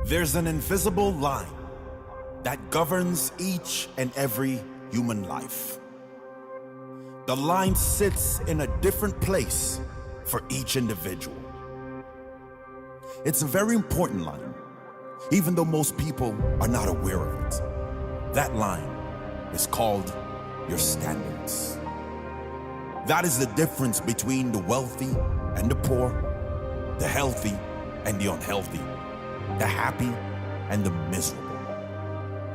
There's an invisible line that governs each and every human life. The line sits in a different place for each individual. It's a very important line, even though most people are not aware of it. That line is called your standards. That is the difference between the wealthy and the poor, the healthy and the unhealthy, the happy and the miserable.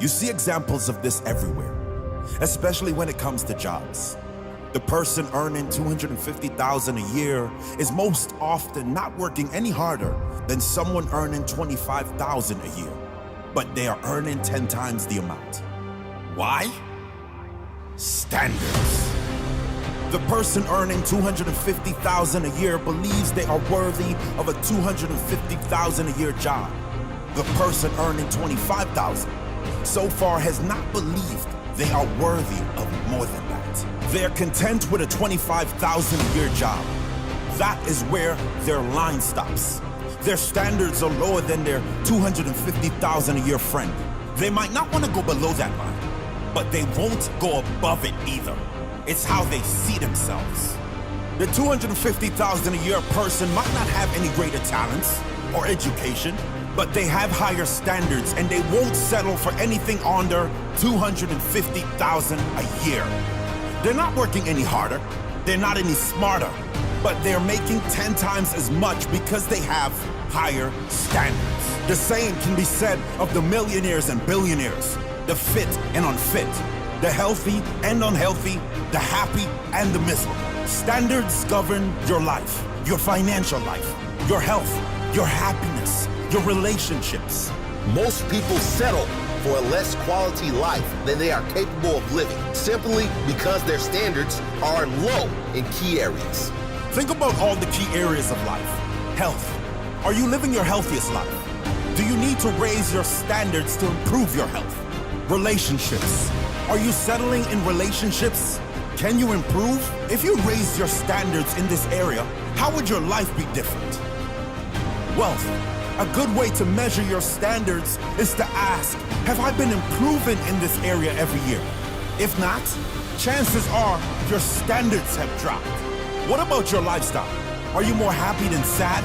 You see examples of this everywhere, especially when it comes to jobs. The person earning $250,000 a year is most often not working any harder than someone earning $25,000 a year, but they are earning 10 times the amount. Why? Standards. The person earning $250,000 a year believes they are worthy of a $250,000 a year job. The person earning $25,000 so far has not believed they are worthy of more than that. They're content with a $25,000 a year job. That is where their line stops. Their standards are lower than their $250,000 a year friend. They might not want to go below that line, but they won't go above it either. It's how they see themselves. The $250,000 a year person might not have any greater talents or education, but they have higher standards and they won't settle for anything under $250,000 a year. They're not working any harder, they're not any smarter, but they're making 10 times as much because they have higher standards. The same can be said of the millionaires and billionaires, the fit and unfit, the healthy and unhealthy, the happy and the miserable. Standards govern your life, your financial life, your health, your happiness, your relationships. Most people settle for a less quality life than they are capable of living, simply because their standards are low in key areas. Think about all the key areas of life. Health. Are you living your healthiest life? Do you need to raise your standards to improve your health? Relationships. Are you settling in relationships? Can you improve? If you raise your standards in this area, how would your life be different? Wealth. A good way to measure your standards is to ask, have I been improving in this area every year? If not, chances are your standards have dropped. What about your lifestyle? Are you more happy than sad?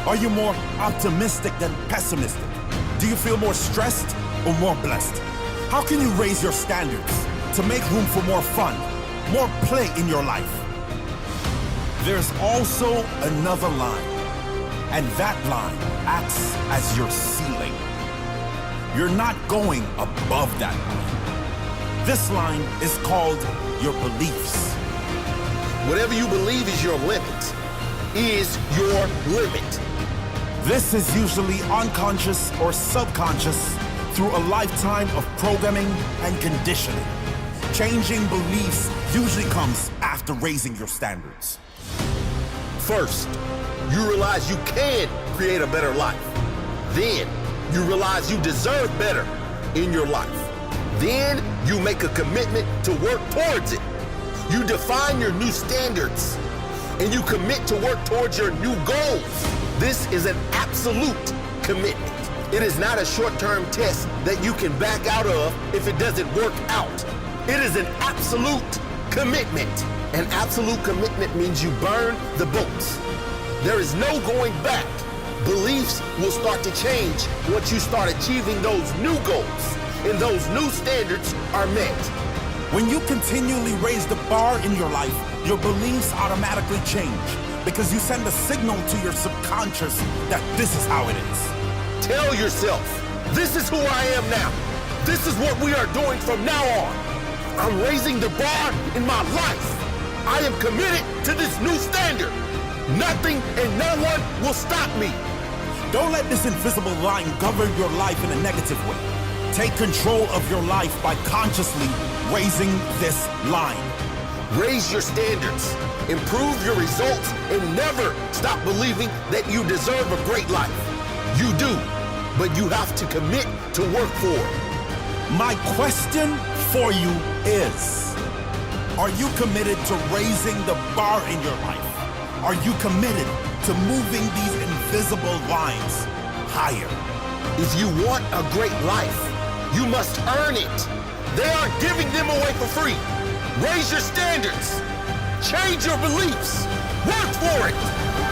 Are you more optimistic than pessimistic? Do you feel more stressed or more blessed? How can you raise your standards to make room for more fun, more play in your life? There's also another line, and that line acts as your ceiling. You're not going above that line. This line is called your beliefs. Whatever you believe is your limit, is your limit. This is usually unconscious or subconscious through a lifetime of programming and conditioning. Changing beliefs usually comes after raising your standards. First, you realize you can create a better life. Then, you realize you deserve better in your life. Then, you make a commitment to work towards it. You define your new standards, and you commit to work towards your new goals. This is an absolute commitment. It is not a short-term test that you can back out of if it doesn't work out. It is an absolute commitment. An absolute commitment means you burn the boats. There is no going back. Beliefs will start to change once you start achieving those new goals and those new standards are met. When you continually raise the bar in your life, your beliefs automatically change because you send a signal to your subconscious that this is how it is. Tell yourself, this is who I am now. This is what we are doing from now on. I'm raising the bar in my life. I am committed to this new standard. Nothing and no one will stop me. Don't let this invisible line govern your life in a negative way. Take control of your life by consciously raising this line. Raise your standards, improve your results, and never stop believing that you deserve a great life. You do, but you have to commit to work for it. My question for you is, are you committed to raising the bar in your life? Are you committed to moving these invisible lines higher? If you want a great life, you must earn it. They aren't giving them away for free. Raise your standards. Change your beliefs. Work for it.